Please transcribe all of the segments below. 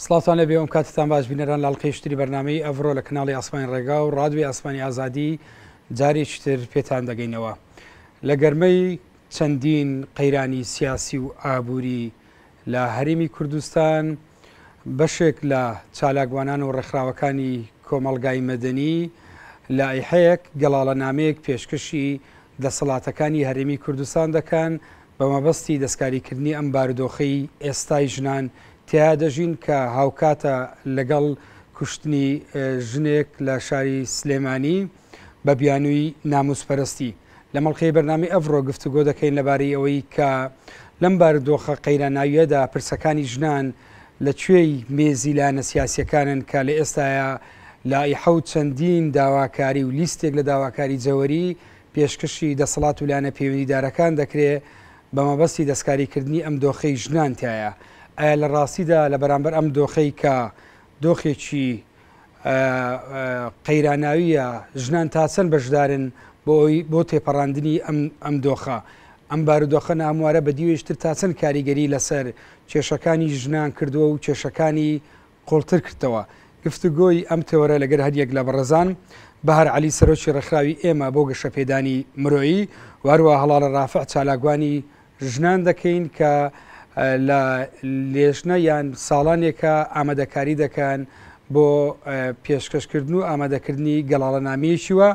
سڵاتان لەبێ ئەم کاتتان باش بینەران لە ئەڵقەی بەرنامەی ئەڤڕۆ لە کەناڵی ئاسمانی ڕێگا و ڕادیۆی ئاسمانی ئازادی جارێکی تر پێتان دەگەینەوە لە گەرمەی چەندین قەیرانی سیاسی و ئابووری لە هەرێمی کوردستان بەشێک لە چالاکوانان و ڕێکخراوەکانی کۆمەڵگای مەدەنی لایحەیەک گەڵاڵەنامەیەک پێشکەشی دەسەڵاتەکانی هەرێمی کوردستان دەکەن بە مەبەستی دەستکاریکردنی ئەم بارودۆخەی ئێستای ژنان تیا دەژین کە هاوکاتە لەگەڵ کوشتنی ژنێک لە شاری سلێمانی بە بیانووی ناموسپەرستی لە مەڵقەی بەرنامەی ئەڤڕۆ گفتوگۆ دەکەین لەبارەی ئەوەی کە لەم بارودۆخە قەیراناویەدا پرسەکانی ژنان لەکوێی مێزی لایەنە سیاسیەکانن کە لە ئێستاە لایحە و چەندین داواکاری و لیستێک لە داواکاری جەوەری پێشکەشی دەسەڵات و لایەنە پەیوەندیدارەکان دەکرێت بە مەبەستی دەستکاریکردنی ئەم دۆخەی ژنان تایە. ئایا لە ڕاستیدا لە بەرامبەر ئەم دۆخەی کە دۆخێکی قەیراناویە ژنان تا چەند بەشدارن بۆ تێپەڕاندنی ئەم دۆخە ئەم بارودۆخە هەموارە بە دیوێشتر تا چەند کاریگەری لەسەر کێشەکانی ژنان کردووە و کێشەکانی قوڵتر کردەوە. گفتوگۆی ئەم تێوەرە لەگەر هەریەک لە بەڕێزان بەهار عەلی سەرۆکی ڕێکخراوی ئێمە بۆ گەشەپێدانی مرۆیی واروە هەڵاڵە ڕافع چالاکوانی ژنان دەکەین کە لە لێژنە یان ساڵانێکە ئامادەکاری دەکەن بۆ پێشکەشکردن و ئامادەکردنی گەڵاڵەنامەیەکیوە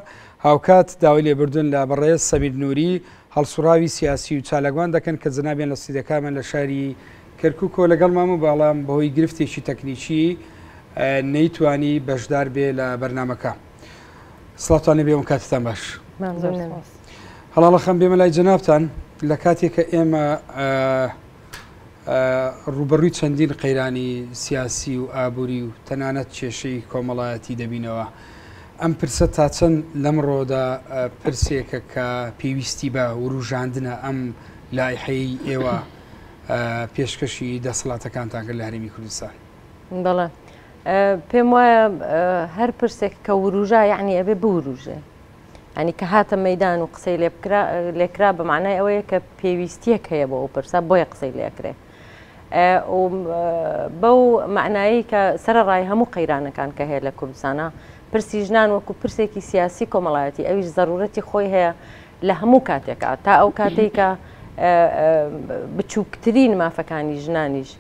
هاوکات داوای لێبوردن لە بەڕێز سەمیر نووری هەڵسوراوی سیاسی و چالاکوان دەکەن کە جنابیان لە سیدەکانمان لە شاری کەرکووکۆ لەگەڵمان و باڵام بەهۆی گرفتێکی تەکنیکی نەیتوانی بەشدار بێ لە بەرنامەکە. سڵاتوانێ بێ ئەم کاتتان باش. هەڵاڵە خەم بێمە لای جەنابتان لە کاتێک کە ئێمە ڕوبەڕووی چەندین قەیرانی سیاسی و ئابووری و تەنانەت کێشەی کۆمەڵایەتی دەبینەوە. ئەم پرسە تا چەند لەمڕۆدا پرسێکە کە پێویستی بە وروژاندنە ئەم لایحەی ئێوە پێشکەشی دەسەڵاتەکانتان کرد لە هەرێمی کوردستان؟ بەڵێ پێم وایە هەر پرسێک کە وروژە یعنی ئەبێ بوروژێ ینی کە هاتە مەدان و قسەی لێکرا بە معنای ئەوەیە کە پێویستیەک هەیە بۆ ئەو پرسە بۆیە قسەی لێکرێ بەو معنایی کە سەرڕای هەموو قەیرانەکان کە هەیە لە کوردستانە پرسی ژنان وەکو پرسێکی سیاسی کۆمەڵایەتی ئەویش ضرورەتی خۆی هەیە لە هەموو کاتێکە تا ئەو کاتێکە بچووکترین مافەکانی ژنانیش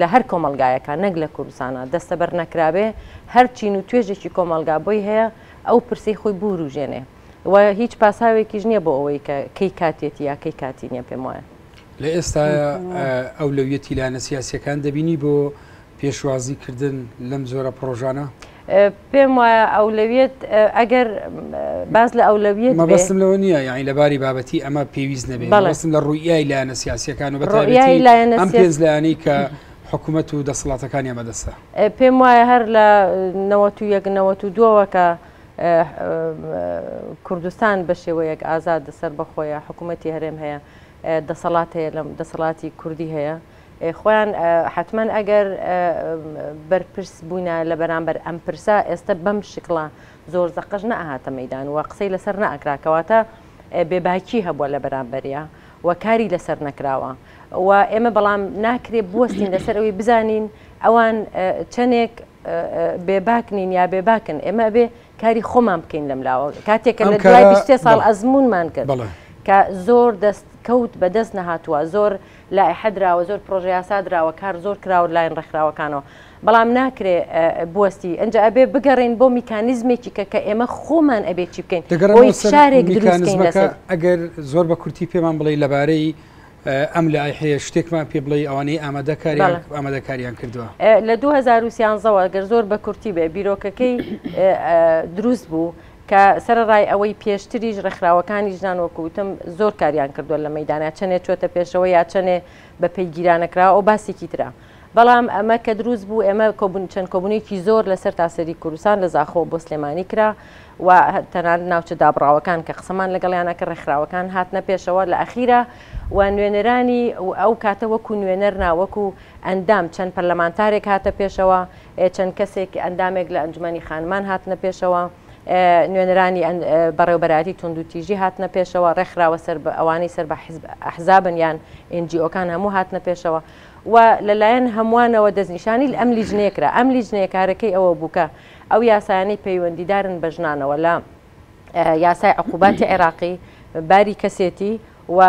لە هەر کۆمەلگایەکە نەک لە کوردستانە دەستە بەر نەکرابێ هەر چین و توێژێکی کۆمەلگا بۆی هەیە ئەو پرسی خۆی بوروژێنێ و هیچ پاساوێکیش نییە بۆ ئەوەی کە کەی کاتێتی یا کەی کاتی نییە پێم وایە. لە ئێستا ئەولەویەتی لایەنە سیاسیەکان دەبینی بۆ پێشوازیکردن لەم جۆرە پرۆژانە؟ پێم وایە ئەولەویەت ئەگەر باز لە ئەولەویەت مەبەستم لەوە نییە یعنی لەباری بابەتی ئەمە پێویست نەبێت بەڵێستم لە ڕوویای لایەنە سیاسیەکان و بەتایبەتی ئەم پێنج لایەنەی کە حکوومەت و دەسەڵاتەکانی ئەمەدەستە. پێم وایە هەر لە 91-92ەوە کە کوردستان بە شێوەیەک ئازاد دەسەر بەخۆیە حکوومەتی هەرێم هەیە دەسەڵات هەیە لە دەسەڵاتی کوردی هەیە خۆیان حتمما ئەگەر بەرپرس بووینە لە بەرامبەر ئەم پرسە ئێستا بەم شکڵە زۆر زەقەش نەهاتە مەدان و قسەی لەسەر نەئەکراکەواتە بێباکی هەبووە لە بەرامبەریە و کاری لەسەر نەکراوە و ئێمە بەڵام ناکرێت بوەستین لەسەر ئەوەی بزانین ئەوان چەندێک بێباکنین یا بێباکن ئێمە بێ کاری خۆمان بکەین لەم لاوە کاتێکە لە دوای 20 ساڵ ئەزمونمان کرد کە زۆر دەست کەوت بەدەست نەهاتووە زۆر لایحە دراوە زۆر پرۆژه یاسا دراوە کار زۆر کراوە لایەن ڕێکخراوەکانەوە بەڵام ناکرێ بوەستی ئەنجا ئەبێ بگەڕین بۆ میکانیزمێکی کە ئێمە خۆمان ئەبێ چی بکەین بۆی شارێک دروستکەین لەسەر ئەگەر زۆر بە کورتی پێمان بڵێ لەبارەی ئەم لایحەیە شتێکمان پێ بڵێ ئەوانەی ئامادەکاریان کردووە لە 2013ەوە گەر زۆر بە کورتی بێ بیرۆکەکەی دروست بوو کە سەرڕای ئەوەی پێشتریش ڕێکخراوەکانی ژنان وەکوتم زۆر کاریان کردووە لە مەدانە چەنێ چۆتە پێشەوە یا چەنێ بە پەیگیرانەکراوە ئەو باسێکی ترا بەڵام ئەمە کە دروست بوو ئێمە چەند کۆبوونێکی زۆر لەسەر تاسەری کوردستان لە زاخۆ بۆ سلێمانی کرا و تەنانەت ناوچە دابڕاوەکان کە قسەمان لەگەڵیانەکە ڕێکخراوەکان هاتنە پێشەوە لە ئەخیرە و نوێنەرانی ئەو کاتە وەکو نوێنەر ناوەکو ئەندام چەند پەرلەمانتارێک هاتە پێشەوە چەند کەسێک ئەندامێک لە ئەنجومەنی خانمان هاتنە پێشەوە نوێنەرانی بەڕێوەبەراتی توندوتیژی هاتنە پێشەوە ڕێکخراوە سەر بە ئەوانەی سەر بە ئەحزابن یان NGOکان هەموو هاتنە پێشەوە و لەلایەن هەمووانەوە دەستنیشانی ئەم لیژنەیەکرا ئەم لیژنەیەکارەکەی ئەوە بووکە ئەو یاسایانەی پەیوەندیدارن بە ژنانەوە لە یاسای عقوباتی عێراقی باری کەسێتی و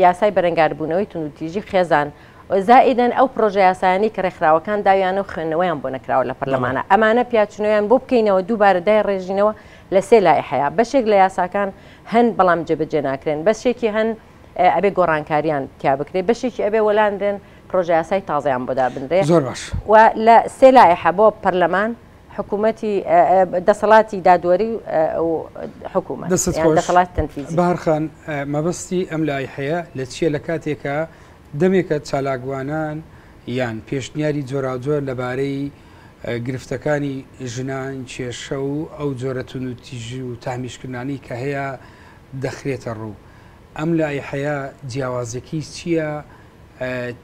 یاسای بەرەنگاربوونەوەی توندوتیژی خێزان زائیدەن ئەو پرۆژە یاسایانی کە ڕێکخراوەکان داویانە و خوێندنەوەیان بۆ نەکراوە لە پەرلەمانە ئەمانە پیاچونەوەیان بۆ بکەینەوە دووبارە دای ڕێژینەوە لە سێ لایحەیە بەشێک لە یاساکان هەن بەڵام جێبەجێ ناکرێن بەشێکی هەن ئەبێ گۆڕانکاریان تیا بکرێت بەشێکی ئەبێ وەلاندێن پرۆژە یاسای تازەیان بۆ دابنرێ زۆر باش و لە سێ لایحە بۆ پەرلەمان حکوومەتی دەسەڵاتی دادوەری و حکوومەت دەسەڵات تەنفیزی بەهەرخان مەبەستی ئەم لایحەیە لە چیە لە کاتێکە دەمێکە چالاکوانان یان پێشنیاری جۆراوجۆر لەبارەی گرفتەکانی ژنان کێشە و ئەو جۆرە توندوتیژی و تامیشکردانی کە هەیە دەخرێتە ڕوو ئەم لایحەیە جیاوازێکی چییە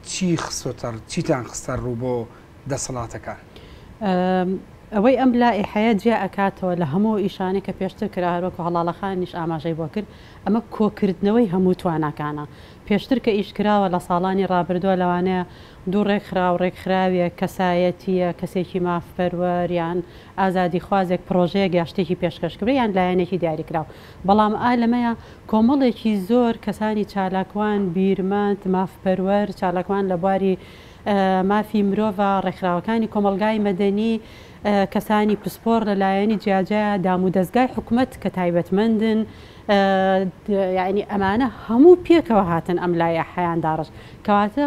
چی خستۆتەر چیتان خستە ڕوو بۆ دەسەڵاتەکان ئەوەی ئەم لایحەیە جیا ئەکاتەوە لە هەموو ئیشانی کە پێشتر کرا هەروەکو هەڵاڵەخانیش ئاماژەی بۆ کرد ئەمە کۆکردنەوەی هەموو تواناکانە پێشتر کە ئیشکراوە لە ساڵانی ڕابردووە لەوانەیە دوو ڕێکخرا و ڕێکخراویە کەسایەتیە کەسێکی مافپەروەریان ئازادی خوازێک پرۆژەیە گەشتێکی پێشکەشکرێ یان لایەنێکی دیاریکراوە بەڵام ئالەمەیە کۆمەڵێکی زۆر کەسانی چالاکوان بیرمەند مافپەروەر چالاکوان لە بواری مافی مرۆڤ ڕێکخراوەکانی کۆمەلگای مەدەنی کەسانی پسپۆر لەلایەنی جیاجایە دام و دەستگای حکوومەت کە تایبەتمەندن یعنی ئەمانە هەموو پێکەوە هاتن ئەم لایحەیان داڕش کەواتە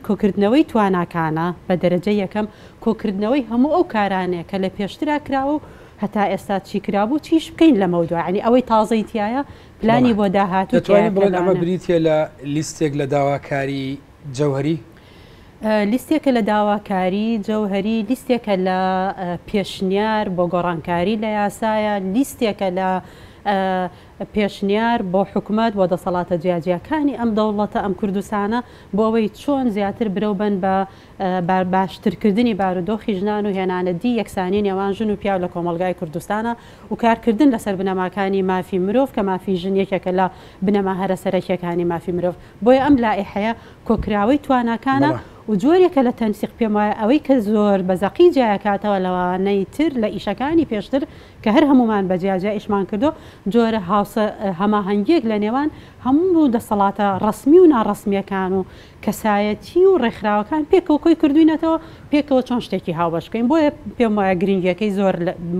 کۆکردنەوەی تواناکانە بە دەرەجە یەکەم کۆکردنەوەی هەموو ئەو کارانەیە کە لە پێشترا کراوە و هەتا ئێستا چی کرابوو چیش بکەین لە مەودوع ینی ئەوەی تازەیتیایە پلانی بۆ داهاتوو بڵێن ئەمە بریتە لە لیستێک لە داواکاری جەوهری لیستێکە لە داواکاری جەوهری لیستێکە لە پێشنیار بۆ گۆڕانکاری لە یاسایە لیستێکە لە پێشنیار بۆ حکوومەت بۆ دەسەڵاتە جیاجیەکانی ئەم دەوڵەتە ئەم کوردستانە بۆ ئەوەی چۆن زیاتر برەوبن بە باشترکردنی بارودۆخی ژنان و هێنانەدی یەکسانی نێوان ژن و پیاو لە کۆمەلگای کوردستانە و کارکردن لەسەر بنەماکانی مافی مرۆڤ کە مافی ژن یەکێکە لە بنەما هەرە سەرەکیەکانی مافی مرۆڤ بۆیە ئەم لایحەیە کۆکراوەی تواناکانە و جۆرێکە لە تەنسیق پێم وایە ئەوەی کە زۆر بەزەقی جیاکاتەوە لەوانەی تر لە ئیشەکانی پێشتر کە هەر هەمومان بە جیاجا ئیشمان کردو جۆرە هەماهەنگێک لە نێوان هەموو دەسەڵاتە ڕسمی و ناڕسمیەکان و کەسایەتی و ڕێکخراوەکان پێکەوە کۆی کردوینەتەوە پێکەوە چۆن شتێکی هاوبەش بکەین بۆیە پێم وایە گرنگیەکەی زۆر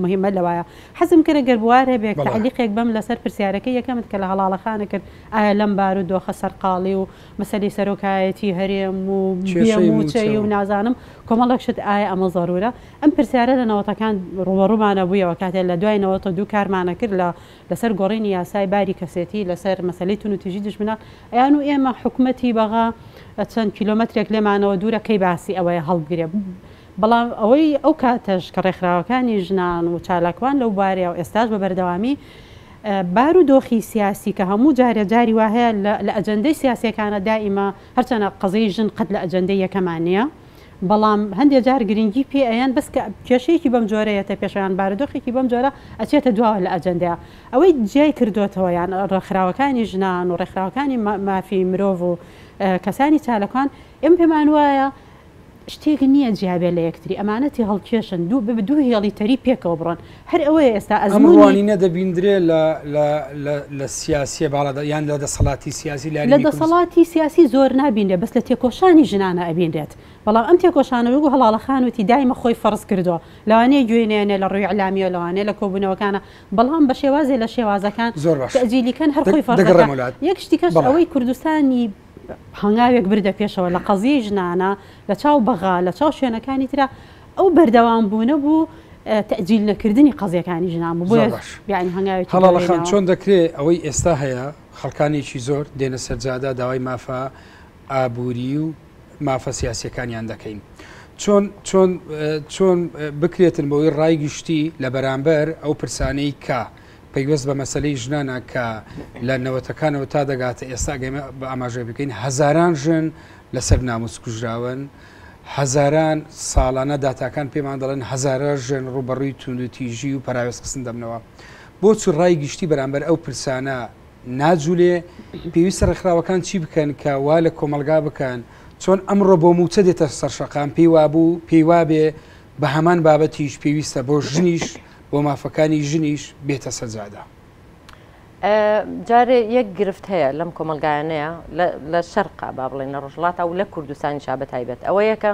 مهمە لەوایە حەزم کرە گەربوارە بێک تعلیقێک بەم لەسەر پرسیارەکەی یەکەمت کە لە هەڵاڵەخانە کرد ئایا لەم بارودۆخە سەرقاڵی و مەسەلەی سەرۆکایەتی هەرێم و موچەی و نازانم کۆمەڵێک شت ئایا ئەمە زەرورە ئەم پرسیارە لە نەوەتەکان ڕوبەڕوومانە بوویەوە کاتێک لە دوای نەوەتە دوو کارمانە کرد لەسەر گۆڕینی یاسای باری کەسێتی لەسەر مەسەلەی توندوتیژی دژمنە ئەیان و ئێمە حکوومەتی بەغا چەند کیلۆمەترێک لێمانەوە دوورەکەی باسی ئەوەیە هەڵبگرێ بەڵام ئەوەی ئەو کاتەش کە ڕێکخراوەکانی ژنان و چالاکوان لەو بارەیە و ئێستاش بە بەردەوامی بارودۆخی سیاسی کە هەموو جارێ جاری وا هەیە لە ئەجەندەی سیاسەکانە دائیمە هەرچەنە قەزەی ژن قەت لە ئەجەندەی یەکەمان نییە بەڵام هەندێک جار گرنگی پێ ئەیان بەس کە کێشەیەکی بەم جۆرەیەتە پێشیان بارودۆخێکی بەم جۆرە ئەچێتە دواوە لە ئەجەندەیە ئەوەی جیای کردوێتەوە یان ڕێکخراوەکانی ژنان و ڕێکخراوەکانی مافی مرۆڤ و کەسانی چالەکان ئێم پێمان وایە شتێک نییە جیابێ لە یەکتری ئەمانەتی هەڵکێشن دوو هێڵی تەری پێکەوە بڕۆن هەر ئەوەیە ئێستا ئەموانینە دەبیندرێ لە سیاسیە باڵدا یان لە دەسەڵاتی سیاسی لە دەسەڵاتی سیاسی زۆر نابینێ بەس لە تێکۆشانی ژنانە ئەبینرێت بەڵام ئەم تێکۆشانە وەکو هەڵاڵەخانوتی دایمە خۆی فەرز کردووە لەوانەیە گوێنێنێ لە ڕووی ئەعلامیە لەوانەیە لە کۆبوونەوەکانە بەڵام بە شێوازێ لە شێوازەکان تەجیلیکەن هەر خۆی فەرز یەک شتیکەش ئەوەی کوردستانی هەنگاوێک بردە پێشەوە لە قەزیی ژنانە لە چاو بەغا لە چاو شوێنەکانی ترا ئەو بەردەوام بوونە بوو تەجیل نەکردنی قەزیەکانی ژنان بوو بۆ یعنی هەنگاوێکی هەڵاڵەخان چۆن دەکرێت ئەوەی ئێستا هەیە خەڵکانێکی زۆر دێنە سەرجادا داوای مافە ئابووری و مافە سیاسیەکانیان دەکەین چۆن بکرێتن بەوەی ڕایگشتی لە بەرامبەر ئەو پرسانەی کە پەیوەست بە مەسلەی ژنانە کە لە نەوەتەکانەوە تا دەگاتە ئێستا گەمە بە ئاماژە بکەین هەزاران ژن لەسەر ناموس کوژراون هەزاران ساڵانە داتاکان پێمان دەڵێن هەزارە ژێن ڕوبەڕووی توندوتیژی و پەراوێز قسم دەبنەوە بۆ چ ڕای گشتی بەرامبەر ئەو پرسانە ناجوولێ پێویستە ڕێکخراوەکان چی بکەن کە وا لە کۆمەلگا بکەن چۆن ئەمڕۆ بۆ موچە دێتە سەرشەقام پێی وابوو پێی وابێ بە هەمان بابەتیش پێویستە بۆ ژنیش بۆ مافەکانی ژنیش بێتە سەرجادا. جارێ یەک گرفت هەیە لەم کۆمەلگایانەیە لە شەرقا با بڵێن لە ڕۆژهەڵاتە و لە کوردستانی شا بەتایبەت ئەوە یەکە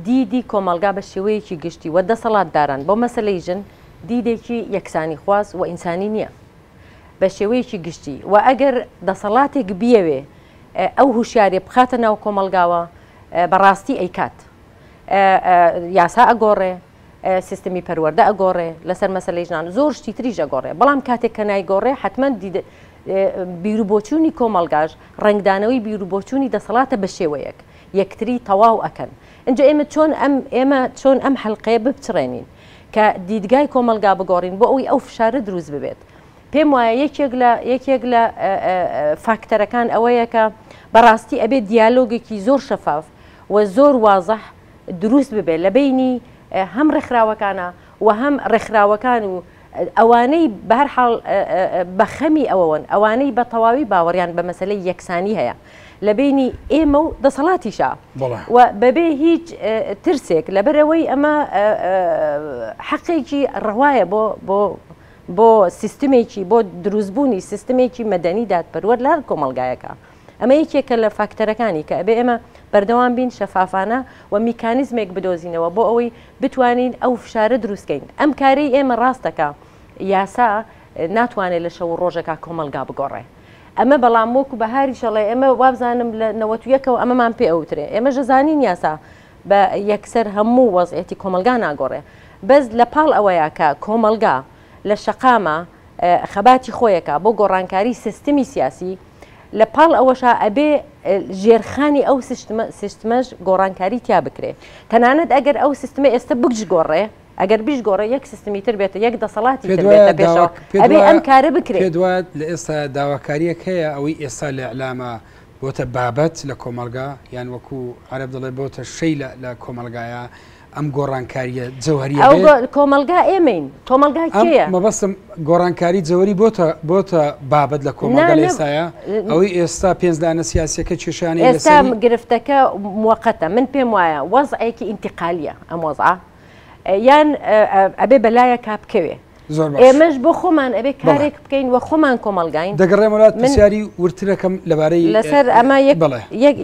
دیدی کۆمەلگا بە شێوەیەکی گشتی و دەسەڵاتداران بۆ مەسەلەی ژن دیدێکی یەکسانی خواست و ئینسانی نییە بە شێوەیەکی گشتی و ئەگەر دەسەڵاتێک بیەوێ ئەو هوشیارێ بخاتە ناو کۆمەلگاوە بەڕاستی ئەیکات یاسا ئەگۆڕێ سیستمی پەروەردە ئەگۆڕێ لەسەر مەسەلەی ژنان زۆر شتی تریش ئەگۆڕێ بەڵام کاتێک کە نایگۆڕێ حتمما بیرروبۆچوونی کۆمەلگاژ ڕنگدانەوەی بیرروبۆچوونی دەسەڵاتە بە شێوەیەک یەکتری تەواو ئەکەن اینجا ئێمە چۆن ئەم حەلقەیە بچڕێنین کە دیدگای کۆمەلگا بگۆڕین بۆ ئەوی ئەو فشارە دروست ببێت پێم وایە یەکێک لە فاکتەرەکان ئەوەیە کە بەڕاستی ئەبێت دیالۆگێکی زۆر شەفاف و زۆر وازەح دروست ببێت لە بینی هەم ڕێکخراوەکانە و هەم ڕێکخراوەکان و ئەوانەی بەهەرحاڵ بەخەمی ئەوەن ئەوانەی بە تەواوی باوەڕیان بە مەسەلەی یەکسانی هەیە لە بینی ئێمە و دەسەڵاتیشە و بەبێ هیچ ترسێک لەبەرەوەی ئەمە حەقێکی ڕەوایە بۆ سیستمێکی بۆ دروستبوونی سیستمێکی مەدەنی دادپەروەر لە هەر کۆمەلگایەکە ئەمە یەکێکە لە فاکتەرەکانی کە ئەبێ ئێمە بەردەوام بین شەفافانە و میکانیزمێک بدۆزینەوە بۆ ئەوەی بتوانین ئەو فشارە دروستکەین ئەم کارەی ئێمە ڕاستەکە یاسا ناتوانێت لە شەو ڕۆژێکا کۆمەلگا بگۆڕێ ئەمە بەڵام وەکو بەهاری شەڵێ ئێمە وابزانم لە 91ەوە ئەمەمان پێ ئەوترێ ئێمە ژەزانین یاسا بە یەکسەر هەموو وەزعەتی کۆمەلگا ناگۆڕێ بەس لە پاڵ ئەوەیە کە کۆمەلگا لە شەقامە خەباتی خۆیەکە بۆ گۆڕانکاری سیستمی سیاسی لە پاڵ ئەوەشا ئەبێ ژێرخانی ئەو سیستمەش گۆڕانکاری تیا بکرێ تەنانەت ئەگەر ئەو سیستمە ئێستا بگۆڕێ ئەگەر بیش گۆڕێ یەک سیستمی تر بێتە یەک دەسەڵاتی تر بێتە پێشەوە ئەبێ ئەم کارە بکرێ پێ دوات لە ئێستا داواکاریەک هەیە ئەوەی ئێستا لە ئەعلامە بۆتە بابەت لە کۆمەلگا یان وەکو عەرەب دەڵێ بۆتە شەی لە کۆمەلگایە ئەم گۆڕانکاریە جەوهەریە کۆمەلگا ئێمەین کۆمەلگا کێیە مەبەستم گۆڕانکاری جەوەری بۆتە بابەت لە کۆمەلگا ئێستاە ئەوەی ئێستا پێنجدانە سیاسەکە کێشانی ئێستا گرفتەکە موقەتە من پێم وایە وەزعێکی ئینتیقالیە ئەم وەزعە یان ئەبێ بەلایە کابکەوێ ئێمەش بۆ خۆمان ئەبێ کارێک بکەین وە خۆمان کۆمەلگاین دەگەڕێم وڵات پرسیاری ورترەکەم لەبارەی لەسەر ئەمە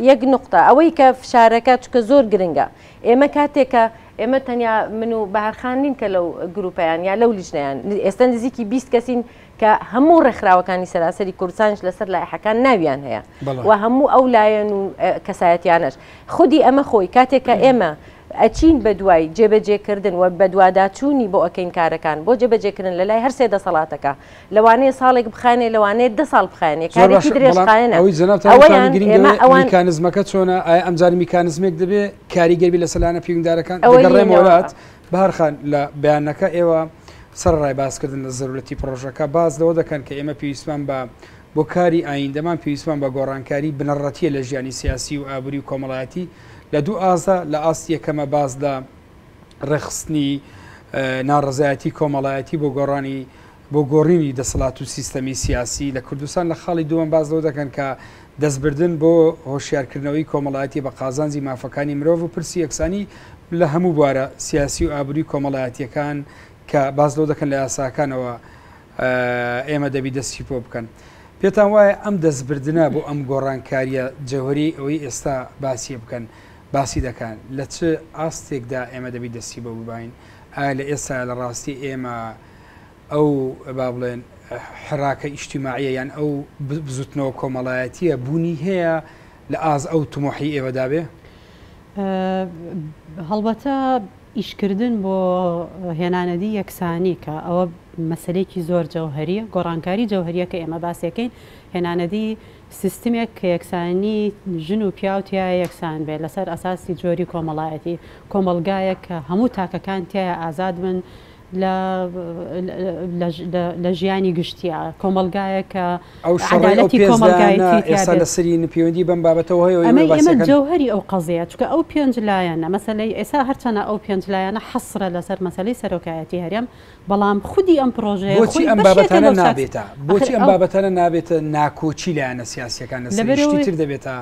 یەک نقطە ئەوەی کە فشارەکە چکە زۆر گرنگە ئێمە کاتێکە ئێمە تەنیا من و بەهارخان نین کە لەو گروپیان یا لەو لیژنەیان ئێستا نزیکی 20 کەسین کە هەموو ڕێکخراوەکانی سەراسەری کوردستانش لەسەر لایحەکان ناویان هەیە و هەموو ئەو لایەن و کەسایەتیانش خودی ئەمە خۆی کاتێکە ئێمە ئەچین بە دوای جێبەجێکردن و بە دوواداچوونی بۆ ئەەکەین کارەکان بۆ جێبەجێکردن لە لای هەر سێ دەسەڵاتەکە لەوانەیە ساڵێک بخانێ لەوانەیە 10 ساڵ بخانێ کارێکی درێژخانە میکانزمەکە چۆنە ئایا ئەمجار میکانزمێک دەبێ کاریگەری لە سەلانە پیوندارەکان دەگەڕێم وڵات بەهارخان لە بەیانەکە ئێوە سەرڕای باسکردن لە زەرورەتی پرۆژەکە باز لەوە دەکەن کە ئێمە پێویستمان بۆ کاری ئایندەمان پێویستمان بە گۆڕانکاری بنەڕەتیە لە ژیانی سیاسی و ئابووری و کۆمەڵایەتی لە دوو ئازا لە ئاستی یەکەمە باز لە ڕێخستنی ناڕزایەتی کۆمەڵایەتی بۆ گۆڕینی دەسەڵات و سیستەمی سیاسی لە کوردستان لە خاڵی دووەم باز لەوە دەکەن کە دەستبردن بۆ هۆشیارکردنەوەی کۆمەڵایەتی بە قازانجی مافەکانی مرۆڤ و پرسی یەکسانی لە هەموو بوارە سیاسی و ئابووری کۆمەڵایەتیەکان کە باز لەوە دەکەن لە یاساکانەوە ئێمە دەبی دەستی پۆ بکەن. پێتان وایە ئەم دەستبردنە بۆ ئەم گۆڕانکاریە جەوهری ئەوەی ئێستا باسی بکەن باسی دەکەن لە چ ئاستێکدا ئێمە دەبی دەستی بە ببین ئایا لە ئێستا لە ڕاستی ئێمە ئەو با بڵێن حراکە ئیجتیماعیە یان ئەو بزوتنەوە کۆمەڵایەتیە بوونی هەیە لە ئاز ئەو تمۆحی ئێوەدا بێ هەڵبەتە ئیشکردن بۆ هێنانەدی یەکسانی کە ئەوە مەسلەیەکی زۆر جەوهریە گۆڕانکاری جەوهریە کە ئێمە باسیەکەین هێنانەدی سیستمێک کە یەکسانی ژن و پیاوتیا یەکسان بێت لەسەر ئەساسی جۆری کۆمەڵایەتی کۆمەلگایە کە هەموو تاکەکان تایە ئازاد بن لە ژیانی گشتیە کۆمەلگایەکە ئەو عەدالەتی کۆمەلگایەتی ئێستا لە سەری پەیوەندی بەم بابەتەوە هەیە ئەمە جەوهەری ئەو قەزەیە چونکە ئەو پێنج لایەنە مەسەلەی ئێستا هەرچەنە ئەو پێنج لایەنە حەسرە لەسەر مەسەلەی سەرۆکایەتی هەرێم بەڵام خودی ئەم پرۆژەیە بۆچی ئەم بابەتانە نابێتە بۆچی ئەم بابەتانە نابێتە ناکۆچی لایەنە سیاسیەکان لەسەر تر دەبێتە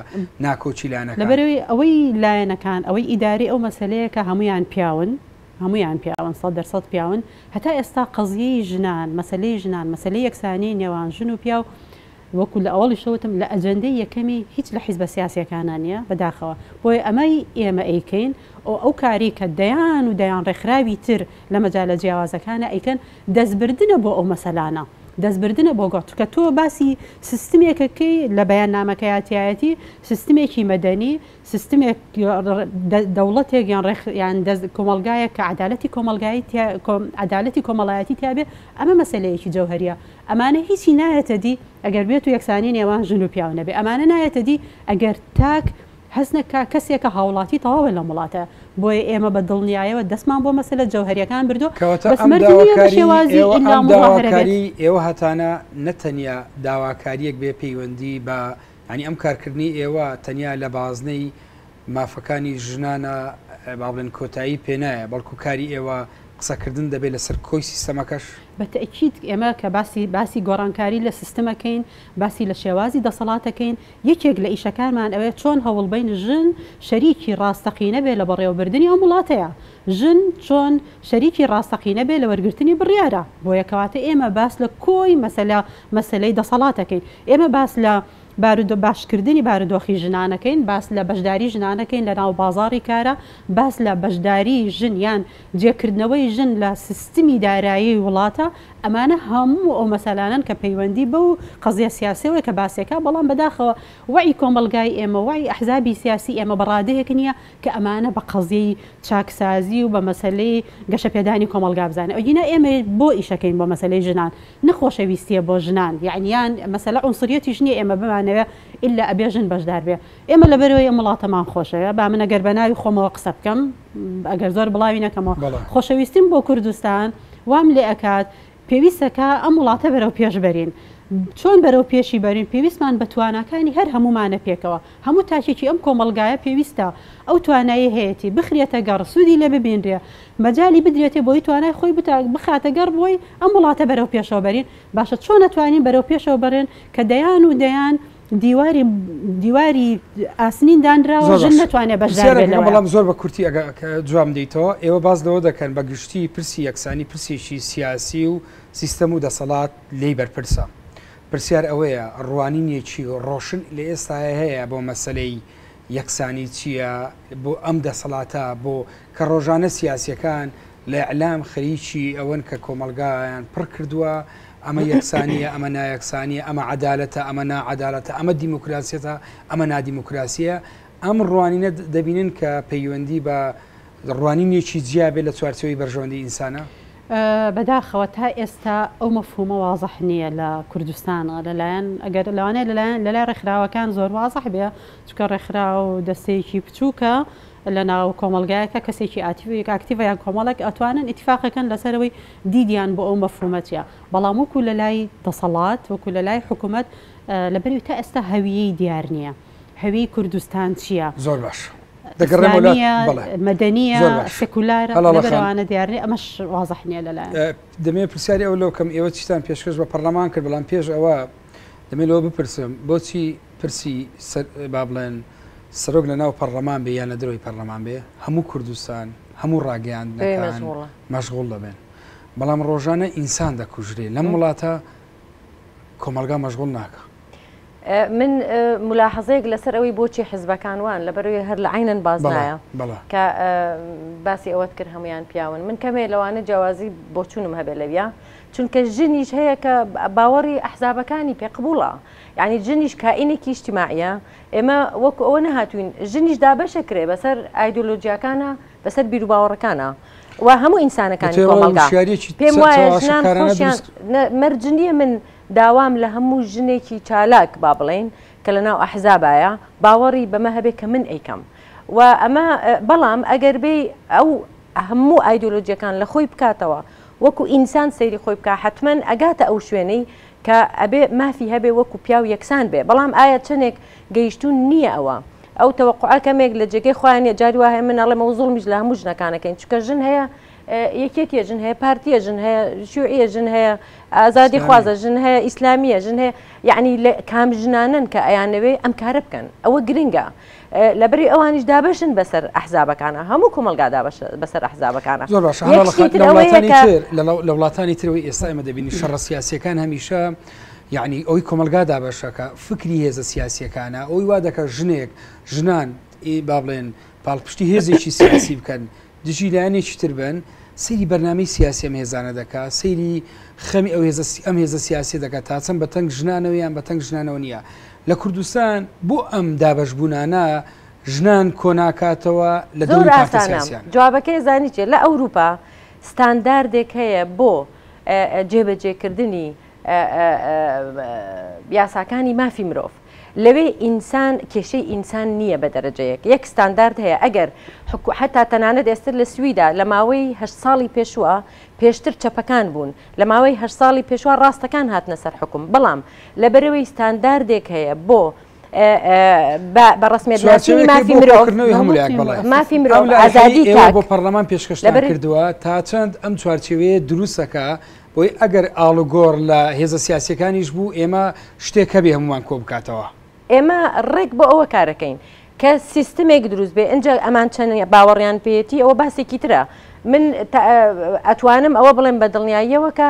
ناکۆچی لایەنەکان لەبەرەوەی ئەوەی لایەنەکان ئەوەی ئیداری ئەو مەسەلەیەکە هەمویان پیاون 100% پیاون هەتا ئێستا قەزیەی ژنان مەسلەی ژنان مەسلەی یەکسانی نێوان ژن و پیا و وەکو لە ئەوڵی شەوتم لە ئەجەندەی یەکەمی هیچ لە حیزبە سیاسیەکانان نیە بەداخەوە بۆی ئەمەی ئێمە ئەیکەین ئەو کاری کە دەیان و دەیان ڕێکخراوی تر لە مەجالە جیاوازەکانە ئەیکەن دەستبردنە بۆ ئەو مەسەلانە دەستبردنە بۆ گۆڕ کە تۆ باسی سیستمێکەکەی لە بەیان نامەکەیاتایەتی سیستمێکی مەدەنی سیستمێک دەوڵەتێک یان کۆمەلگایە کە عەدالەتی کۆمەڵایەتی تیابێ ئەمە مەسەلەیەکی جەوهەریە ئەمانە هیچی نایەتە دی ئەگەر بێت و یەکسانی نێوان ژن و پیاو نەبێ ئەمانە نایەتە دی ئەگەر تاک هەستنەکە کەسێکە هاوڵاتی تەواوە لە وڵاتە بۆیە ئێمە بە دڵنیایەوە دەستمان بۆ مەسەلە جەوهەریەکان بردو داواکاری ئێوە هەتانە نەتەنیا داواکاریەک بێ پەیوەندی بە ینی ئەم کارکردنی ئێوە تەنیا لە بازنەی مافەکانی ژنانە با بڵێن کۆتایی پێ نایە بەڵکو کاری ئێوە قسەکردن دەبێت لەسەر کۆی سیستەمەکەش بەتەکیید ئێمە کە باسی گۆڕانکاری لە سیستەمەکەین باسی لە شێوازی دەسەڵاتەکەین یەکێک لە ئیشەکانمان ئەوەیە چۆن هەوڵبین ژن شەریکی ڕاستەقینە بێ لە بەڕێوەبردننی ئەو وڵاتەیە ژن چۆن شەریکی ڕاستەقینە بێ لە وەرگرتنی بڕیارە بۆ یەکەواتە ئێمە باس لە کۆی مەسەلەی دەسەڵاتەکەین ئێمە باس لە باشکردنی بارودۆخی ژنانەکەین باس لە بەشداری ژنانەکەین لە ناو بازاڕی کارە باس لە بەشداری ژن یان جێکردنەوەی ژن لە سیستمی دارایی وڵاتە ئەمانە هەموو ئەو مەسەلانن کە پەیوەندی بە و قەزیە سیاسیەوە کە باسێکە بەڵام بەداخەوە وعی کۆمەلگای ئێمە وعی ئەحزابی سیاسی ئێمە بەڕادەیەک نییە کە ئەمانە بە قەزیەی چاکسازی و بە مەسەلەی گەشەپێدانی کۆمەلگا بزانێ ئەوگینە ئێمە بۆ ئیشەکەین بۆ مەسەلەی ژنان نەخۆشەویستیە بۆ ژنان یعنیان مەسەلە عنسریەتیش نییە ئێمە بمانەوە ئللا ئەبێژن بەشدار بێ ئێمە لەبەرەوەی ئەم وڵاتەمان خۆشەوە با من ئەگەر بەناوی خۆمەوە قسە بکەم ئەگەر زۆر بڵاوی نەکەمەوە خۆشەویستیم بۆ کوردستان وام لێ ئەکات پێویستەکە ئەم وڵاتە بەرەو پێش بەرین چۆن بەرەو پێشی بەرین پێویستمان بە توانەکانی هەر هەمومانە پێکەوە هەموو تاکێکی ئەم کۆمەلگایە پێویستە ئەو توانایی هەیەی بخرێتە گەڕ سوودی لە ببینرێ مەجای بدرێتێ بۆی توانای خۆی بخاتە گەڕ بۆی ئەم وڵاتە بەرەو پێشەوە بەرین باشە چۆن نەتوانین بەرەو پێشەوە بەرێن کە دەیان و دەیان دیواری ئاسنین دانراوە ژن نەتوانێت بەشدار بەڵام زۆر بە کورتی جوام دەیتەوە ئێوە باز لەوە دەکەن بە گشتی پرسی یەکسانی پرسێکی سیاسی و سیستەم و دەسەڵات لی بەرپرسە پرسیار ئەوەیە ڕوانینێکی ڕۆشن لە ئێستا هەیە بۆ مەسلەی یەکسانی چییە بۆ ئەم دەسەڵاتە بۆ کە ڕۆژانە سیاسیەکان لە ئەعلام خەریکی ئەوەن کە کۆمەلگایان پڕ کردووە ئەمە یەکسانیە ئەمە نایەکسانیە ئەمە عەدالەتە ئەمە ناعەدالەتە ئەمە دیموکراسیەتە ئەمە نادیموکراسیە ئەم ڕوانینە دەبینن کە پەیوەندی بە ڕوانینێکی جیا بێت لە چوارچەوەی بەرژەوەندی ئینسانە بەداخەوە تا ئێستا ئەو مەفهومە وازەح نییە لە کوردستانە لەلایەن ئەگەر لەوانەیە لەلای ڕێکخراوەکان زۆر وازەح بێ چکە ڕێکخرا و دەستەیەکی بچووکە لە ناو کۆمەلگایەکە کەسێکی ئاکتیڤ یان کۆمەڵک ئەتوانن ئیتفاقەکەن لەسەرەوەی دیدیان بۆ ئەو مەفهومەتیە بەڵام وەکو لە لای دەسەڵات وەکو لە لای حکوومەت لەبەروی تا ئێستا هەویەی دیار نییە هەویەی کوردستان چییە زۆر باش مەدەنیە سێکولارە لەبەرەوانە دیارنی ئەمەش وازەح نییە لەلایەن دەمێت پرسیاری ئەو لەو کەم ئێوە چیتان پێشکەش بە پەرلەمان کرد بەڵام پێش ئەوە دەمێت لەوە بپرسم بۆچی پرسی با بڵێن سەرۆک لە ناو پەرلەمان بێ یان لە درۆی پەرلەمان بێ هەموو کوردستان هەموو ڕاگەیاندنەکان مەشغوڵ دەبێن بەڵام ڕۆژانە ئینسان دەکوژرێ لەم وڵاتە کۆمەلگا مەشغوڵ ناکە من ملاحظەیەک لەسەر ئەوەی بۆچی حیزبەکان وان لەبەرەوەی هەر لە عینەن باز نایە کە باسی ئەوەت کرد هەمویان پیاون من کەمێ لەوانە جیاوازی بۆ چوونم هەبێ لەویا چونکە ژنیش هەیە کە باوەڕی ئەحزابەکانی پێقبوڵە یعنی ژنیش کائینێکی اجتماعیە ئێمە وەکو ئەوە نەهاتوین ژنیش دابەشەکرێ بەسەر ئایدۆلۆجیاکانە بەسەر بیر و باوەڕەکانە و هەموو ئینسانەکانی کۆمەلگا پێم وایە ژنان خۆشیان مەرجنیە من داوام لە هەموو ژنێکی چالاک با بڵێن کە لە ناو ئەحزابایە باوەڕی بەمە هەبێ کە من ئەیکەم و ئەمە بەڵام ئەگەر بێ ئەو هەموو ئایدۆلۆجیەکان لە خۆی بکاتەوە وەکو ئینسان سەیری خۆی بکە حتمما ئەگاتە ئەو شوێنەی کە ئەبێ مافی هەبێ وەکو پیا و یەکسان بێ بەڵام ئایا چنێک گەیشتون نییە ئەوە ئەو تەوەقع کەمێک لە جێگەی خۆیان جاری وایە من ئەڵێ مەوزوڵمیش لە هەموو ژنەکانەکەین چکە ژن هەیە یەکێتیە ژن هەیە پارتیە ژن هەیە شوعیە ژن هەیە ئازادی خوازە ژن هەیە ئیسلامیە ژن هەیە یعنی کام ژنانن کە ئەیانەوێ ئەم کارە بکەن ئەوە گرنگە لەبەری ئەوانیش دابشن بەسەر ئەحزابەکانە هەموو کۆمەلگادا بەسەر ئەحزابەکانە زۆر باش لە وڵاتانی ترەوەی ئێستا ئێمە دەبینی شەڕە سیاسیەکان هەمیشە یعنی ئەوی کۆمەلگادا بەشەکە فکری هێزە سیاسیەکانە ئەوی وا دەکە ژنێک ژنان با بڵێن پاڵپشتی هێزێکی سیاسی بکەن دژی لایەنێکی تر بن سەیری بەرنامەی سیاسی ئەم هێزانە دەکا سەیری خەمی ئەم هێزە سیاسی دەکات تا چەند بەتەنگ ژنانەوەیان بەتەنگ ژنانەوە نییە لە کوردستان بۆ ئەم دابەشبوونانە ژنان کۆناکاتەوە لە زۆر ئاسانە جوابەکەی زانی چێ لە ئەوروپا ستانداردێک هەیە بۆ جێبەجێکردنی یاساکانی مافی مرۆڤ لەوێ ئینسان کێشەی ئینسان نییە بە دەرەجەیەک یەک ستاندارد هەیە ئەگەر حتا تەنانەت ئێستر لە سویدا لە ماوەی 8 ساڵی پێشوە پێشتر چەپەکان بوون لە ماوەی 8 ساڵی پێشوە ڕاستەکان هاتنە سەر حکوم بەڵام لەبەرەوەی ستانداردێک هەیە بۆ بەڕسمێت مافی مرۆڤ مافی مرۆڤ ئازادی بۆ پەرلەمان پێشکەشتان کردووە تا چەند ئەم چوارچێوەیە دروستەکە بۆی ئەگەر ئاڵوگۆڕ لە هێزە سیاسیەکانیش بوو ئێمە شتێک هەبێ هەمومان کۆ بکاتەوە ئێمە ڕێک بۆ ئەوە کارەکەین کە سیستمێک دروست بێ ئەنج ئەمان چەند باوەڕیان پێێتی ئەوە باسێکی ترە من ئەتوانم ئەوە بڵێم بە دڵنیاییەوە کە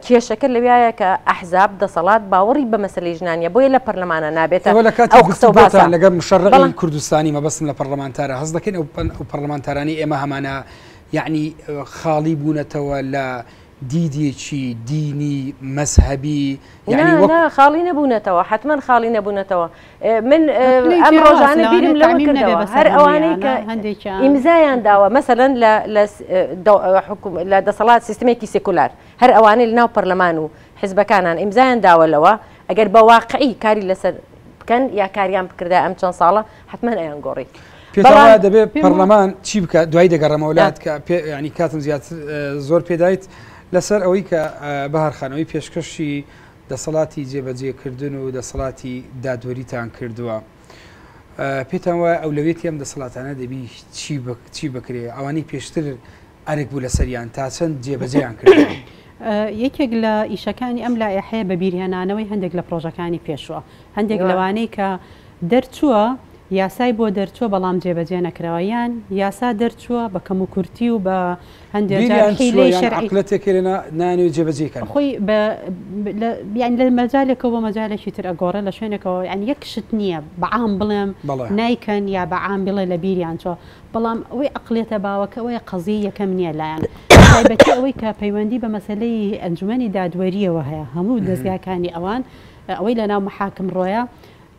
کێشەکە لەوایە کە ئەحزاب دەسەڵات باوەڕی بە مەسلەی ژنانیە بۆیە لە پەرلەمانە نابێتە لەگەر مشەڕعی کوردستانی مەبەستم لە پەرلەمانتارە هەست دەکەین ئەو پەرلەمانتارانی ئێمە هەمانە یعنی خاڵی بوونەتەوە لە دیدێکی دینی مەسهەبی خاڵی نەبوونەتەوە حتمما خاڵی نەبوونەتەوە من ئەم ڕۆژانە بیرم لەوە کردەوە هەر ئەوانەی کە ئیمزایان داوە مەسەلەن لە دەسەڵات سیستمێکی سێکولار هەر ئەوانەی لە ناو پەرلەمان و حیزبەکانان ئیمزایان داوە لەوە ئەگەر بە واقعی کاری لەسەر بکەن یا کاریان بکردا ئەم چەند ساڵە حتمما ئەیان گۆڕی پێتەوە دەبێت پەرلەمان چی بکە دوای دەگەڕەمە وڵات کە ینی کاتم زیاتر زۆر پێدایت لەسەر ئەوەی کە بەهارخانەوەی پێشکەشی دەسەڵاتی جێبەجێکردن و دەسەڵاتی دادوەریتان کردووە پێتان وایە ئەولەوێتی ئەم دەسەڵاتانە دەبی چی بکرێ ئەوانەی پێشتر ئەرێک بوو لە سەریان تا چەند جێبەجێیان کردووە یەکێک لە ئیشەکانی ئەم لایحەیە بە بیرهێنانەوەی هەندێک لە پرۆژەکانی پێشوە هەندێک لەوانەی کە دەرچووە یاسای بۆ دەرچووە بەڵام جێبەجێ نەکراوە یان یاسا دەرچووە بە کەم و کورتی و بە هەندێک شەرعیلێ نانوێت جێبەجێکەن خۆی یان لە مەجالێکەوە بە مەجالێکی تر ئەگۆڕە لە شوێنێکەوە یان یەک شت نییە بەعام بڵێم نایکەن یا بەعام بڵێ لە بیریان چۆ بەڵام ئەوەی ئەقلێتە باوەکە ئەوەی قەزی یەکەم نییە لایەن تایبەتی ئەوەی کە پەیوەندی بە مەسلەی ئەنجومەنی دادوەریەوە هەیە هەموو دەستگاکانی ئەوان ئەوەی لە ناو محاکم ڕۆیە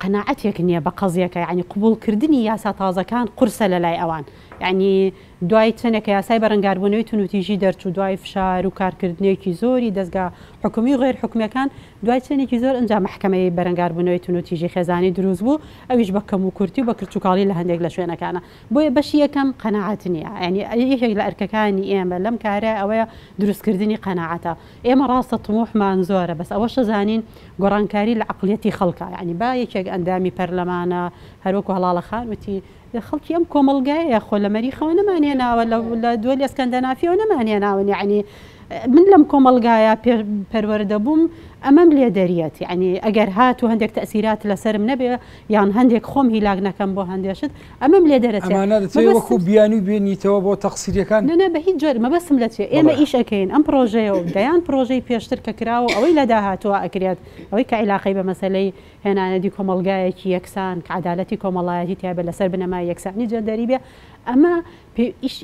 قەناعەتێک نییە بە قەزیەکە یعنی قبولکردنی یاسا تازەکان قورسە لە لای ئەوان یعنی دوای چنێکە یاسای بەرەنگاربوونەوەی تونوتیژی دەرچوو دوای فشار و کارکردنێکی زۆری دەستگا حکومی و غێر حکومیەکان دوای چنێکی زۆر ئەنج محکەمەی بەرەنگاربوونەوەی تونوتیژی خێزانی دروست بوو ئەویش بە کەم و کورتی و بە کرچووکاڵی لە هەندێک لە شوێنەکانە بۆیە بەشی یەکەم قەناعەت نییە ینی یەکێک لە ئەرکەکانی ئێمە لەم کارە ئەوەیە دروستکردنی قەناعەتە ئێمە ڕاستە طموحمان زۆرە بەس ئەوە شەزانین گۆڕانکاری لە عقلەتی خەڵکە یعنی با یەکێک ئەندامی پەرلەمانە هەروەکو هەڵاڵە خان وتی خەڵکی ئەم کۆمەلگایە خۆ لە مەریخەوە نەمانێ ناوە لە دووە ئەسکەندەنافیەوە نەمانێ ناون یعنی من لەم کۆمەلگایە پەروەردە بووم ئەمەم لێ دەریەت یعنی ئەگەر هات و هەندێک تەسیرات لەسرم نەبێ یان هەندێک خۆم هیلاک نەکەم بۆ هەندێشت ئەمەم لێ دەرەوەکو بیانی بێنیتەوە بۆ تەقسیریەکان نە بە هیچ جۆر مەبەسم لە چێ ئێمە ئیش ئەەکەین ئەم پرۆژەیە و دەیان پرۆژەی پێشتر کە کراوە ئەوەی لە داهاتوە ئەکرێت ئەوەی کە عیلاقەی بە مەسەلەی هێنانەدی کۆمەلگایەکی یەکسان کە عەدالەتی کۆمەڵایەتی تیابێت لەسەر بنەمای یەکسانی جەندەری بێ ئەمە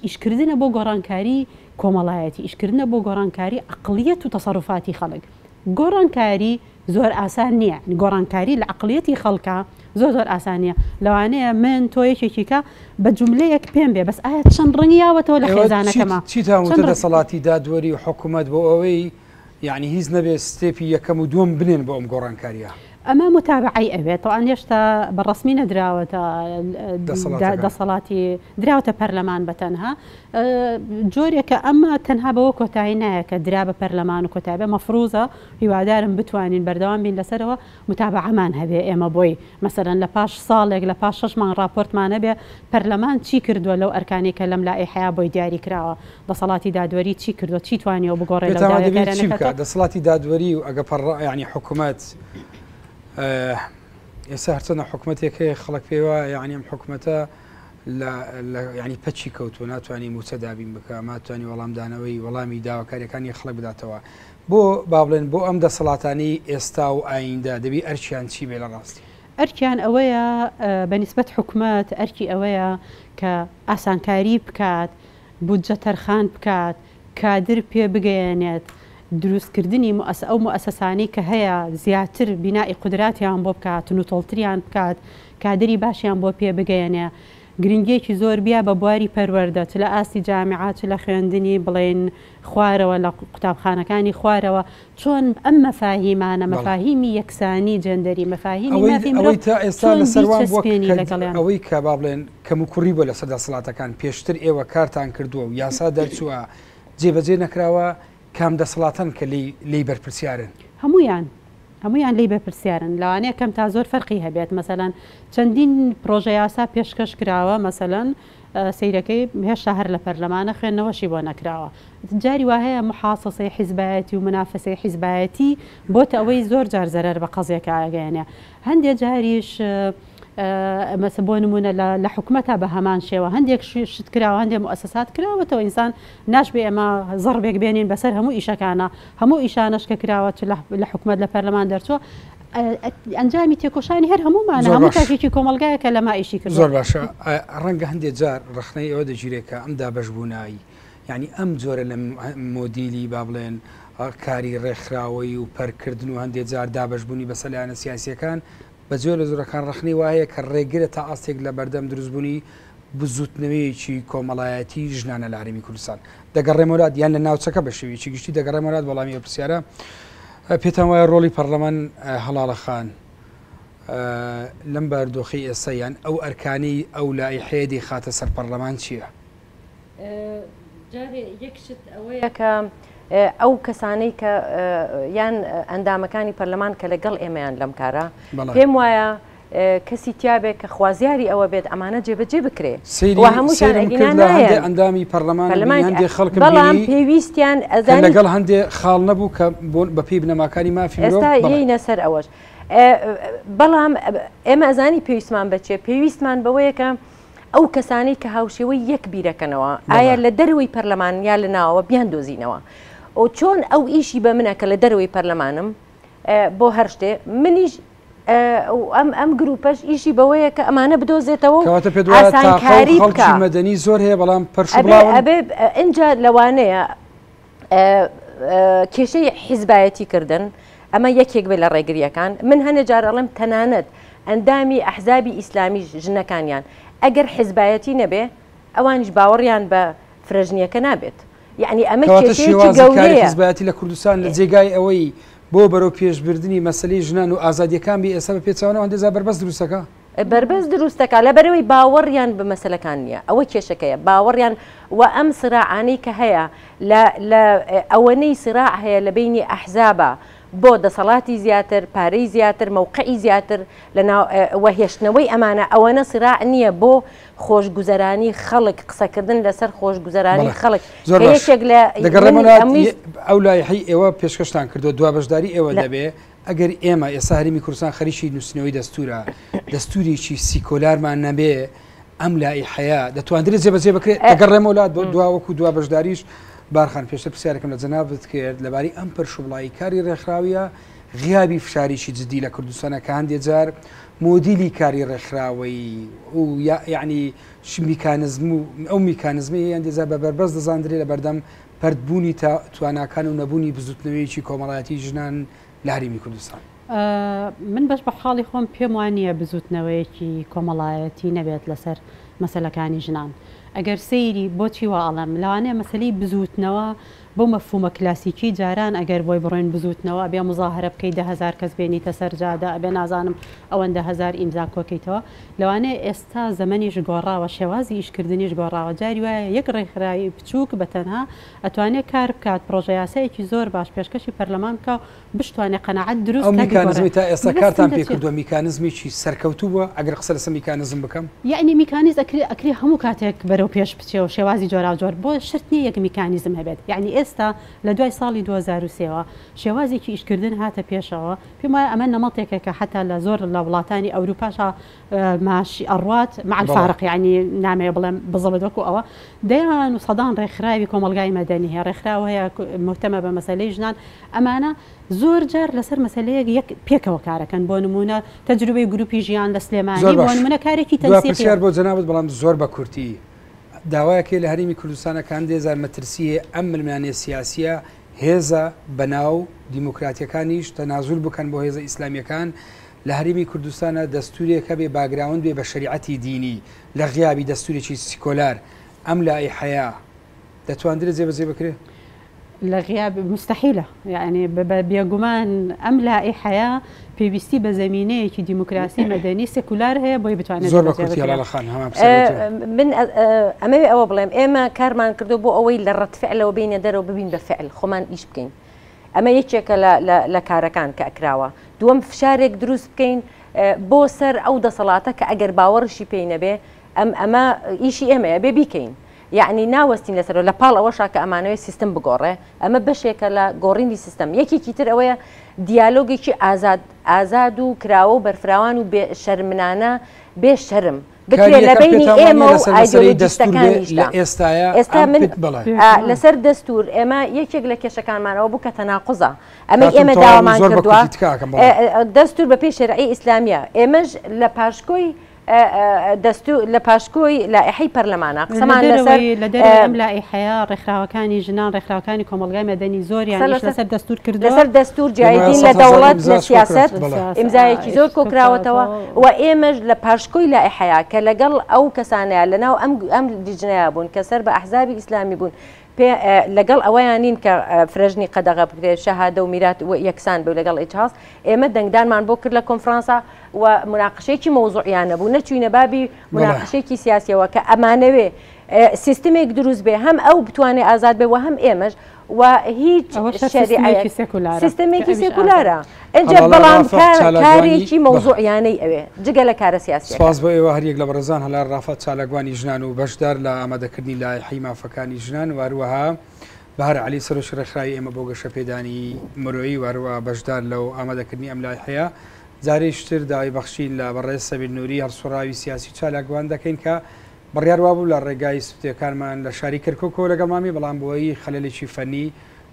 ئیشکردنە بۆ گۆڕانکاری کۆمەڵایەتی ئیشکردنە بۆ گۆڕانکاری عقلیەت و تەسەڕوفاتی خەڵک گۆڕانکاری زۆر ئاسان نییە گۆڕانکاری لە عقلیەتی خەڵکە زۆر ئاسان نییە لەوانەیە من تۆ یەکێکیکە بە جوملەیەک پێم بێ بەس ئایا چەند ڕنگیاوەتەوە لە خێزانەکەمە چیتان دەسەڵاتی دادوەری و حکوومەت بۆ ئەوەی یعنی هیچ نەبێ ستێپی یەکەم و دووەم بنێن بۆ ئەم گۆڕانکاریە ئەمە متابعی ئەوێت تەوان هێشتا بەڕسمی نەدراوەتە دەسەڵاتی دراوەتە پەرلەمان بەتەنها جۆرێکە ئەمە تەنها بەوە کۆتایی نایە کە درا بە پەرلەمان و کۆتابێ مەفروزە هیوادارم بتوانین بەردەوام بین لەسەرەوە متابعەمان هەبێ ئێمە بۆی مەسەرەن لە پاش ساڵێک لە پاش 6 مانگ راپۆرتمان هەبێ پەرلەمان چی کردووە لەو ئەرکانی کە لەم لایحەیە بۆی دیاری کراوە دەسەڵاتی دادوەری چی کردووە چی توانیەوە بگۆڕێت دەسەڵاتی دادوەری و ئەگە ینی حکوومەت ئێستا هەرچەنە حکوومەتێک هەیە خەڵک پێوە یعنی ئەم حکوومەتە ینی پەچی کەوتو ناتوانانی موچە دابین بکە ماتوانانی وەڵامدانەوەی وەڵامی داواکاریەکانی خەڵک بداتەوە بۆ با بڵێن بۆ ئەم دەسەڵاتانی ئێستا و ئایندا دەبی ئەرچیان چی بێ لە ڕاستی ئەرکیان ئەوەیە بەنسبەت حکوومەت ئەرکی ئەوەیە کە ئاسانکاری بکات بودجە تەرخان بکات کادر پێ بگەیەنێت دروستکردنی ئەو مؤسسانی کە هەیە زیاتر بینایی قدراتیان بۆ بکات نوتۆڵتریان بکات کادری باشیان بۆ پێ بگەیەنێ گرنگێکی زۆر بیا بە بواری پەروەردە لە ئاستی جامعات لە خوێندنی بڵێن خوارەوە لە قوتابخانەکانی خوارەوە چۆن ئەم مەفاهیمانە مەفاهیمی یەکسانی جەندەری مەفاهیمی ئێستا لەسەروان ئەوەی کە با بڵێن کەم و کوڕی بۆ لەسەر دەسەڵاتەکان پێشتر ئێوە کارتان کردووە و یاسا دەرچووە جێبەجێ نەکراوە کام دەسەڵاتن کە لی بەرپرسیارن هەمویان لی بەرپرسیارن لەوانەیە کەم تا زۆر فەرقی هەبێت مەسەلەن چەندین پرۆژە یاسا پێشکەش کراوە مەسەلەن سیرەکەی هێشتا هەر لە پەرلەمانە خوێندنەوەشی بۆ نەکراوە جاری وا هەیە محاسەسەی حیزبایەتی و منافسەی حیزبایەتی بۆتە ئەوەی زۆر جار زەرەر بە قەزێک ئاگەیەنێ هەندێک جاریش مەسە بۆ نمونە لە حکوومەتە بە هەمان شێوە هەندێک شت کراوە هەندێک مؤسسات کراوەتەوە ئینسان ناشبێ ئەمە زەڕبێک بێنین بەسەر هەموو ئیشەکانە هەموو ئیشانەش کە کراوە لە حکوومەت لە پەرلەمان دەرچووە ئەنجامی تێکۆشانی هەر هەمومانە هەموو کاکێکی کۆمەلگایەکە لەما ئیشی کرد زۆر باشە ڕەنگە هەندێک جار ڕخنەی ئەوە دەگیرێکە ئەم دابەشبوونایی یعنی ئەم جۆرە لە مۆدیلی با بڵێن کاری ڕێکخراوەی و پەرکردن و هەندێک جار دابەشبوونی بەسەلایەنە سیاسیەکان بەجۆ لە زۆرەکان ڕخنەی وایە کە ڕێگرە تا ئاستێک لە بەردەم دروستبوونی بزوتنەوەیەکی کۆمەڵایەتی ژنانە لە هەرێمی کوردستان دەگەڕێمەولات یان لە ناوچەکە بە شێوەیەکی گشتی دەگەڕێمەولات وەڵامی پرسیارە پێتان وایە ڕۆڵی پەرلەمان هەڵاڵە خان لەم بەردۆخی ئێستایان ئەو ئەرکانی ئەو لایحەیە خاتە سەر پەرلەمان چییە؟ یەکشت ئەوەیە کە ئەو کەسانەی کە یان ئەندامەکانی پەرلەمان کە لەگەڵ ئێمەیان لەم کارە پێم وایە کەسی تیابێک کە خوازیاری ئەوە بێت ئەمانە جێبەجێ بکرێ هەمووشان ئەندامی پەرلەمان هەندێک خەڵک بەڵام پێویستیان لەگەڵ هەندێک خاڵ نەبوو کە بە پێی بنەماکانی مافی ئێستا یینە سەر ئەوەش بەڵام ئێمە ئەزانی پێویستمان بچێ پێویستمان بەوەیە کە ئەو کەسانی کە هاوشێوەی یەک بیرەکەنەوە ئایا لە دەروی پەرلەمان یا لە ناوەوە بیان دۆزینەوە و چۆن ئەو ئیشی بە منە کە لە دەروی پەرلەمانم بۆ هەر شتێ منیش ئەم گروپەش ئیشی بەوەیە کە ئەمانە بدۆزێتەوە ئاسانکاری خەڵکی مەدەنی زۆر هەیە بەڵام ئەبێ اینجا لەوانەیە کێشەی حیزبایەتی کردن ئەمە یەکێک بێ لە ڕێگریەکان من هەنە جارەڵم تەنانەت ئەندامی ئەحزابی ئیسلامی ژنەکانیان ئەگەر حیزبایەتی نەبێ ئەوانیش باوەڕیان بە فرەژنیەکە نابێت یعنی ئەمە کێشەیەکی گەورەیە حیزبایەتی لە کوردستان لە جێگای ئەوەی بۆ بەرەو پێشبردننی مەسلەی ژنان و ئازادیەکان بی ئێستا بە پێچوانەوە هەندێزا بەربەست دروستەکە بەربەست دروستەکە لە بەرەوەی باوەڕیان بە مەسلەکان نییە ئەوە کێشەکەیە باوەڕیان و ئەم سراعانەی کە هەیە لە ئەوەنەی سراع هەیە لە بینی ئەحزابە بۆ دەسەڵاتی زیاتر پارەی زیاتر مەوقعی زیاتر وەهێشتنەوەی ئەمانە ئەوەنە سراع نییە بۆ خۆشگوزەرانی خەڵک قسەکردن لەسەر خۆشگوزەرانی خەڵک یەکێک لە ئەو لایحەی ئێوە پێشکەشتان کردو دوا بەشداری ئێوە دەبێ ئەگەر ئێمە ئێستا هەرێمی کوردستان خەریکی نووسینەوەی دەستورە دەستوریی سیکۆلارمان نەبێ ئەم لایحەیە دەتوانرێت جێبەجێ بکرێت ئەگەڕێمە وڵات بۆ دواوەکو دوا بەشداریش بارخان پێشتر پرسیارەکەم لە جەنابەت کرد لەباری ئەم پەرشوبڵایی کاری ڕێکخراویە غیابی فشاریشی جدی لە کوردستانە کە هەندێک جار مۆدیلی کاری ڕێکخراوەی و یعنی میکانزم و ئەو میکانزمی هەندێک بە بەربەست دەزاندرێ لە بەردەم پەردبوونی تواناکان و نەبوونی بزوتنەوەیکی کۆمەڵایەتی ژنان لە هەرێمی کوردستان من بەش بە حاڵی خۆم پێم وانە بزوتنەوەیەکی کۆمەڵایەتی نەبێت لەسەر مەسەلەکانی ژنان ئەگەر سەیری بۆچی واڵم لەوانەیە مەسلەی بزوتنەوە بۆ مەفهومە کلاسیکی جاران ئەگەر بۆی بڕۆین بزوتنەوە بێ مزاهرە بکەیت 10,000 کەس بێنیتە سەرجادا ئەبێ نازانم ئەوەندە 1000 ئیمزا کۆکەیتەوە لەوانەیە ئێستا زەمەنیش گۆڕاوە شێوازی ئیشکردنیش گۆڕاوە جاری وایە یەک ڕێکخراوی بچووک بە تەنها ئەتوانێت کار بکات پرۆژە یاسایەکی زۆر باش پێشکەشی پەرلەمان بکە بشتوانێت قەنەعەت دروست ئەو میکانیزمی تا ئێستا کارتان پێ کردووە میکانیزمیی سەرکەوتوو بووە ئەگەر قسە لەسەر میکانیزم بکەم یعنی میکانیز ئەکری هەموو کاتێک بەرەو پێش بچێەوە شێوازی جۆرا جۆر بۆ شرت نیە یەک میکانیزم هەبێت یعنی ئێستا لە دوای ساڵی 2023ەوە شێوازێکی ئیشکردن هاتە پێشەوە پێم وایە ئەمە نەمەڵێکە کە حتا لە زۆر لە وڵاتانی ئەوروپاشا ماشی ئەڕوات مع الفارق یعنی نامەیە بڵێم بزڵێت وەکو ئەوە دەیان و سەدان ڕێکخراوی کۆمەلگای مەدەنی هەیە ڕێکخراوە هەیە مهتەمە بە مەسەلەی ژنان ئەمانە زۆر جار لەسەر مەسەلەیەک یەک پێکەوە کارەکەن بۆ نمونە تەجروبەی گروپی ژیان لە سلێمانی بۆ نمونە کارێکی تەنسیقیار بۆ جەنابەت بەڵام زۆر بە کورتی داوایەکێ لە هەرێمی کوردستانەکان دێزار مەترسیە ئەم ملمانێ سیاسیە هێزە بەناو دیموکراتیەکانیش تەنازول بکەن بۆ هێزە ئیسلامیەکان لە هەرێمی کوردستانە دەستورێکە بێ باگراوند بێ بە شریعەتی دینی لە غیابی دەستورێکی سیکۆلار ئەم لایحەیە دەتوانرێت جێبەجێ بکرێت لە غیاب مستحیلە یعنی بێگومان ئەم لایحەیە پێویستی بە زمینەیەکی دیموکراسی مەدەنی سێکولار هەیە بۆی بتوانێت زۆر بەخان من ئەمەوێ ئەوە بڵێم ئێمە کارمان کردو بۆ ئەوەی لە ڕەتفعلەوە بینە دەرەوە ببین بە فعل خۆمان ئیش بکەین ئەمە یەکێکە لە کارەکان کە ئەکراوە دووەم فشارێک دروست بکەین بۆ سەر ئەو دەسەڵاتە کە ئەگەر باوەڕشی پێی نەبێ ئەمە ئیشی ئێمەیە بێ بیکەین یعنی ناوەستین لەسەر لە پاڵ ئەوەشا کە ئەمانەوەی سیستم بگۆڕێ ئەمە بەشێکە لە گۆڕینی سیستم یەکێکی تر ئەوەیە دیالۆگێکی ئازاد و کراوە و بەرفراوان و شەرمنانە بێ شەرم بکرێت لە بینی ئێمە و ئایدۆلۆژیستەکانیشدا ئێستا من لەسەر دەستور ئێمە یەکێک لە کێشەکانمانەوە بوو کە تەناقوزە ئەمەی ئێمە داوامان کردووە دەستور بە پێی شەرعی ئیسلامیە ئێمەش لە پاشکۆی لە پاشکۆی لایحەی پەرلەمانە قسەمان لە دەرەوەی ئەم لایحەیە ڕێکخراوەکانی ژنان ڕێکخراوەکانی کۆمەلگای مەدەنی زۆریان لەسەر دەستور کردووە لەسەر دەستور جایدین لە دەوڵەت لە سیاست ئیمزایەکی زۆر کۆکراوەتەوە و ئێمەش لە پاشکۆی لایحەیە کە لەگەڵ ئەو کەسانەیە لەناو ئەم لیژنەیە بوون کە سەر بە ئەحزابی ئیسلامی بوون لەگەڵ ئەوەیان نین کە فرەژنی قەدەغە بکرێت شەهادە و میرات لەگەڵ لەگەڵ ئیجاز ئێمە دەنگدانمان بۆ کرد لە کۆنفرانسا و مناقشەیەکی مەوزوعیان نەبوو نەچوینە بابی مناقشەیەکی سیاسیەوە کە ئەمانەوێ سیستمێک دروست بێ هەم ئەو بتوانێت ئازاد بێ و هەم ئێمەش و هیچ سیستمێکی سێکولارە ئەجا بەڵام کارێکی مەوزوعیانەی ئەوێ جگە لە کارە سیاسی سپاس بۆ ئێوە هەریەک لە بەڕێزان هەلار ڕافەت چالاکوانی ژنان و بەشدار لە ئامادەکردنی لایحەی مافەکانی ژنان واروەها بەهار عەلی سەرۆشی ڕێکخراوی ئێمە بۆ گەشەپێدانی مرۆیی واروەها بەشدار لەو ئامادەکردنی ئەم لایحەیە جارێشتر داوای بەخشین لە بەڕێز سەبیل نووری هەڵسوڕاوی سیاسی چالاکوان دەکەین کە بڕیاروا بوو لە ڕێگای سوتەکانمان لە شاری کەرکۆکۆ لەگەڵ مامی بەڵام بۆی خەلەلێکی فەنی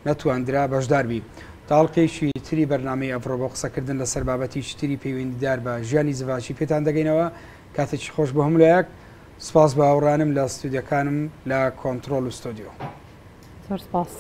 نەتواندرا بەشدار بی تاڵقێکی تری بەرنامەی ئەفڕۆ بۆ قسەکردن لەسەر بابەتیش تری پەیوەندیدار بە ژیانی زەواجی پێتان دەگەینەوە کاتێکی خۆش بە هەمولایەک سپاس بە هاوڕانم لە ستودیەکانم لە کۆنتڕۆل و ستۆدیۆ زۆر سپاس.